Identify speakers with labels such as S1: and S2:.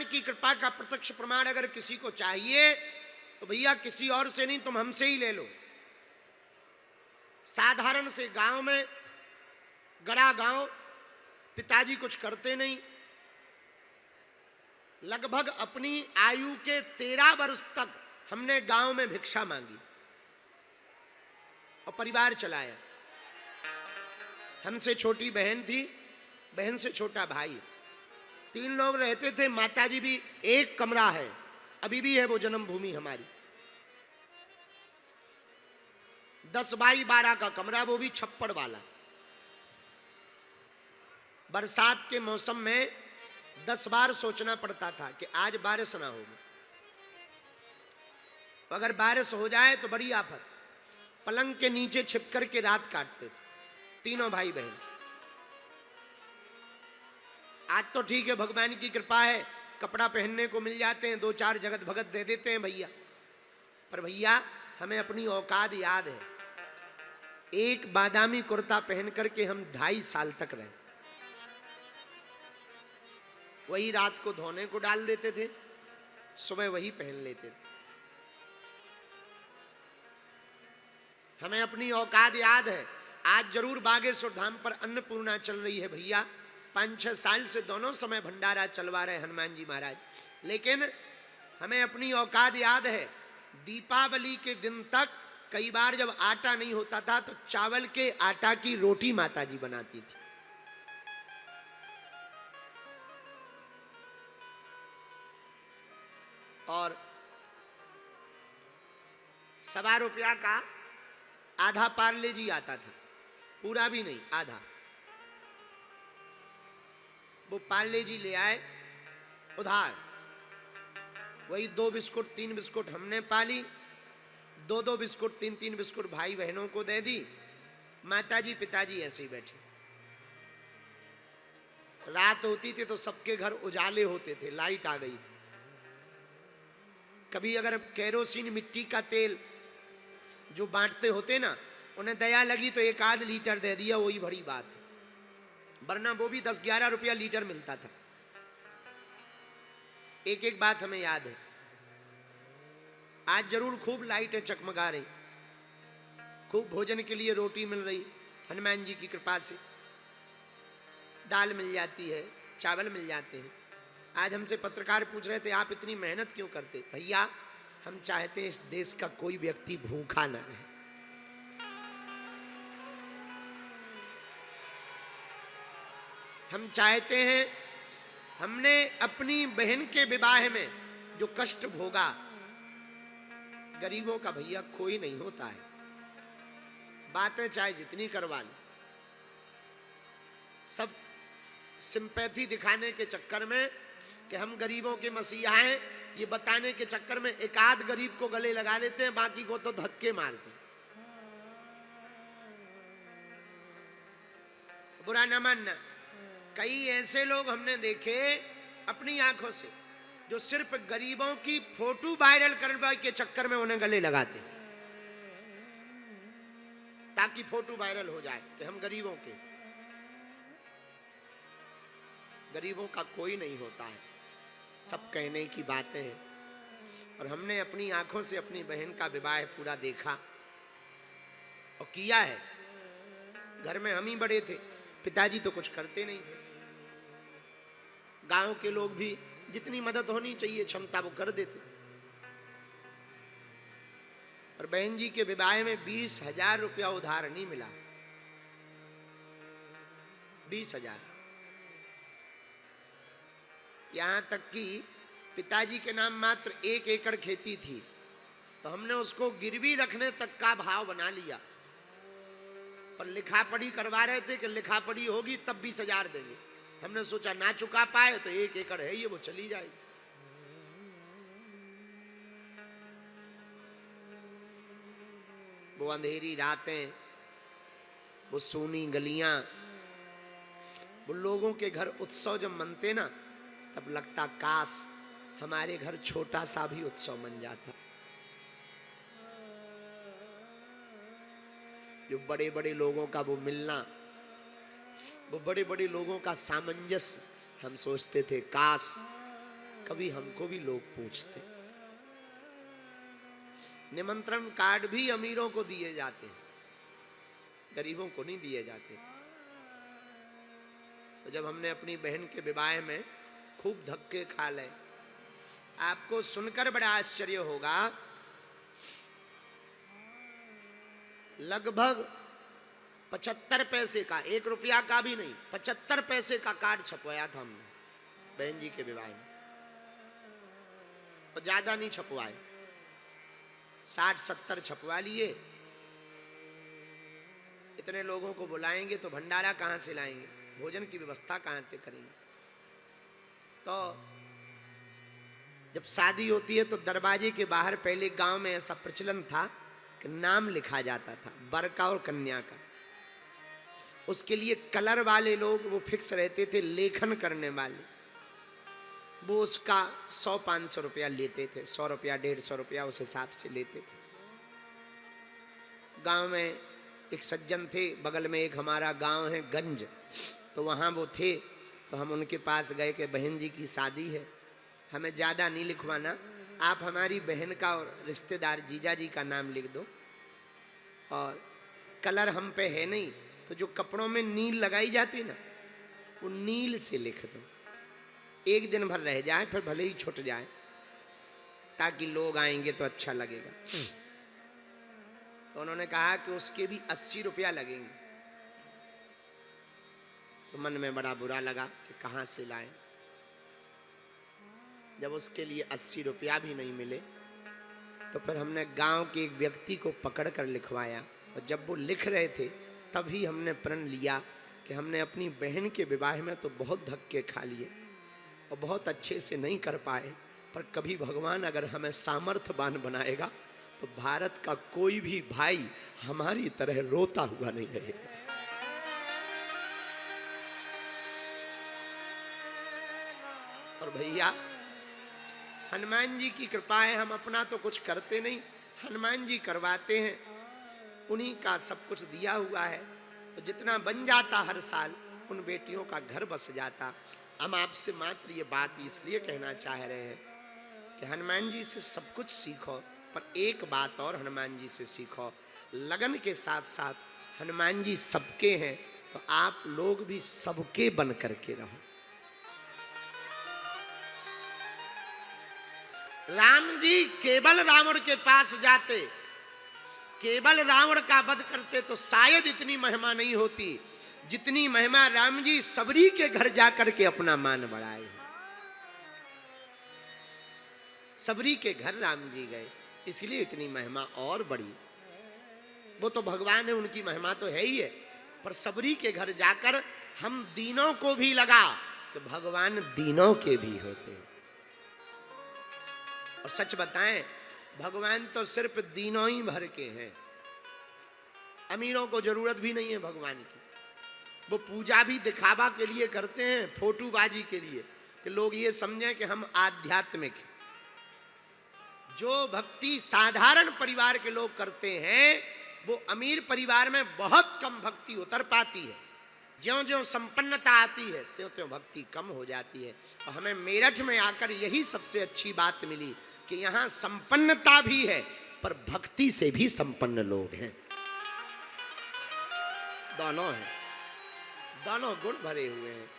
S1: की कृपा का प्रत्यक्ष प्रमाण अगर किसी को चाहिए तो भैया किसी और से नहीं, तुम हमसे ही ले लो। साधारण से गांव में, गड़ा गांव, पिताजी कुछ करते नहीं, लगभग अपनी आयु के 13 वर्ष तक हमने गांव में भिक्षा मांगी और परिवार चलाया। हमसे छोटी बहन थी, बहन से छोटा भाई, 3 लोग रहते थे। माताजी भी, एक कमरा है, अभी भी है वो जन्मभूमि हमारी, 10 बाई 12 का कमरा, वो भी छप्पड़ वाला। बरसात के मौसम में 10 बार सोचना पड़ता था कि आज बारिश ना होगी, अगर बारिश हो जाए तो बड़ी आफत। पलंग के नीचे छिप कर के रात काटते थे तीनों भाई बहन। आज तो ठीक है, भगवान की कृपा है, कपड़ा पहनने को मिल जाते हैं, 2-4 जगत भगत दे देते हैं भैया। पर भैया हमें अपनी औकात याद है, एक बादामी कुर्ता पहन करके हम 2.5 साल तक रहे। वही रात को धोने को डाल देते थे, सुबह वही पहन लेते थे। हमें अपनी औकात याद है। आज जरूर बागेश्वर धाम पर अन्नपूर्णा चल रही है भैया, 5-6 साल से दोनों समय भंडारा चलवा रहे हनुमान जी महाराज, लेकिन हमें अपनी औकात याद है। दीपावली के दिन तक कई बार जब आटा नहीं होता था तो चावल के आटा की रोटी माताजी बनाती थी। और 1.25 रुपया का आधा पार्ले जी आता था, पूरा भी नहीं, आधा। वो पार्ले जी ले आए उधार, वही 2 बिस्कुट 3 बिस्कुट हमने पाली, 2-2 बिस्कुट 3-3 बिस्कुट भाई बहनों को दे दी। माताजी पिताजी ऐसे ही बैठे। रात होती थी तो सबके घर उजाले होते थे, लाइट आ गई थी। कभी अगर केरोसिन मिट्टी का तेल जो बांटते होते ना, उन्हें दया लगी तो 1-8 लीटर दे दिया, वही बड़ी बात है, वरना वो भी 10-11 रुपया लीटर मिलता था। एक एक बात हमें याद है। आज जरूर खूब लाइटें चकमगा रही, खूब भोजन के लिए रोटी मिल रही, हनुमान जी की कृपा से दाल मिल जाती है, चावल मिल जाते हैं। आज हमसे पत्रकार पूछ रहे थे आप इतनी मेहनत क्यों करते? भैया हम चाहते हैं इस देश का कोई व्यक्ति भूखा ना रहे। हम चाहते हैं, हमने अपनी बहन के विवाह में जो कष्ट भोगा, गरीबों का भैया कोई नहीं होता है। बातें चाहे जितनी करवा लें, सब सिंपैथी दिखाने के चक्कर में कि हम गरीबों के मसीहा हैं, ये बताने के चक्कर में 1-8 गरीब को गले लगा लेते हैं, बाकी को तो धक्के मारते हैं। बुरा न मानना, कई ऐसे लोग हमने देखे अपनी आंखों से जो सिर्फ गरीबों की फोटो वायरल करने के चक्कर में उन्हें गले लगाते, ताकि फोटो वायरल हो जाए कि हम गरीबों के। गरीबों का कोई नहीं होता है, सब कहने की बातें हैं। और हमने अपनी आंखों से अपनी बहन का विवाह पूरा देखा और किया है। घर में हम ही बड़े थे, पिताजी तो कुछ करते नहीं थे। गांव के लोग भी जितनी मदद होनी चाहिए क्षमता वो कर देते थे। और बहन जी के विवाह में 20,000 रुपया उधार नहीं मिला, 20,000। यहां तक कि पिताजी के नाम मात्र 1 एकड़ खेती थी, तो हमने उसको गिरवी रखने तक का भाव बना लिया। पर लिखा पढ़ी करवा रहे थे कि लिखा पढ़ी होगी तब 20,000 देंगे। हमने सोचा ना चुका पाए तो 1 एकड़ है ये, वो चली जाएगी। वो अंधेरी रातें, वो सूनी गलियां, वो लोगों के घर उत्सव जब मनते ना, तब लगता काश हमारे घर छोटा सा भी उत्सव मन जाता। जो बड़े बड़े लोगों का वो मिलना, वो बड़े बड़े लोगों का सामंजस्य, हम सोचते थे काश कभी हमको भी लोग पूछते। निमंत्रण कार्ड भी अमीरों को दिए जाते हैं, गरीबों को नहीं दिए जाते। तो जब हमने अपनी बहन के विवाह में खूब धक्के खा ले, आपको सुनकर बड़ा आश्चर्य होगा, लगभग 75 पैसे का, 1 रुपया का भी नहीं, 75 पैसे का कार्ड छपवाया था हमने बहन जी के विवाह में। और ज्यादा नहीं छपवाए, 60-70 छपवा लिए। इतने लोगों को बुलाएंगे तो भंडारा कहां से लाएंगे, भोजन की व्यवस्था कहां से करेंगे। तो जब शादी होती है तो दरवाजे के बाहर पहले गांव में ऐसा प्रचलन था कि नाम लिखा जाता था वर का और कन्या का। उसके लिए कलर वाले लोग वो फिक्स रहते थे, लेखन करने वाले, वो उसका 100-500 रुपया लेते थे, 100 रुपया 150 रुपया उस हिसाब से लेते थे। गांव में एक सज्जन थे, बगल में एक हमारा गांव है गंज, तो वहाँ वो थे। तो हम उनके पास गए कि बहन जी की शादी है, हमें ज़्यादा नहीं लिखवाना, आप हमारी बहन का और रिश्तेदार जीजा जी का नाम लिख दो, और कलर हम पे है नहीं तो जो कपड़ों में नील लगाई जाती ना, वो नील से लिख दो, एक दिन भर रह जाए फिर भले ही छूट जाए, ताकि लोग आएंगे तो अच्छा लगेगा। तो उन्होंने कहा कि उसके भी 80 रुपया लगेंगे। तो मन में बड़ा बुरा लगा कि कहाँ से लाएं। जब उसके लिए 80 रुपया भी नहीं मिले तो फिर हमने गांव के एक व्यक्ति को पकड़ कर लिखवाया, और जब वो लिख रहे थे तभी हमने प्रण लिया कि हमने अपनी बहन के विवाह में तो बहुत धक्के खा लिए और बहुत अच्छे से नहीं कर पाए, पर कभी भगवान अगर हमें सामर्थ्यवान बनाएगा तो भारत का कोई भी भाई हमारी तरह रोता हुआ नहीं रहेगा। और भैया हनुमान जी की कृपा है, हम अपना तो कुछ करते नहीं, हनुमान जी करवाते हैं, उन्हीं का सब कुछ दिया हुआ है। तो जितना बन जाता हर साल उन बेटियों का घर बस जाता। हम आपसे मात्र ये बात इसलिए कहना चाह रहे हैं कि हनुमान जी से सब कुछ सीखो, पर एक बात और हनुमान जी से सीखो, लगन के साथ साथ हनुमान जी सबके हैं, तो आप लोग भी सबके बन करके रहो। राम जी केवल रावण के पास जाते, केवल रावण का वध करते तो शायद इतनी महिमा नहीं होती जितनी महिमा राम जी सबरी के घर जाकर के अपना मान बढ़ाए। सबरी के घर राम जी गए, इसलिए इतनी महिमा और बढ़ी। वो तो भगवान है, उनकी महिमा तो है ही है, पर सबरी के घर जाकर हम दीनों को भी लगा कि भगवान दीनों के भी होते हैं। और सच बताएं, भगवान तो सिर्फ दीनों ही भर के हैं, अमीरों को जरूरत भी नहीं है भगवान की। वो पूजा भी दिखावा के लिए करते हैं, फोटोबाजी के लिए, कि लोग ये समझें कि हम आध्यात्मिक हैं। जो भक्ति साधारण परिवार के लोग करते हैं वो अमीर परिवार में बहुत कम भक्ति उतर पाती है। ज्यों ज्यों संपन्नता आती है त्यों त्यों भक्ति कम हो जाती है। और हमें मेरठ में आकर यही सबसे अच्छी बात मिली कि यहाँ संपन्नता भी है पर भक्ति से भी संपन्न लोग हैं, दोनों हैं, दोनों गुण भरे हुए हैं।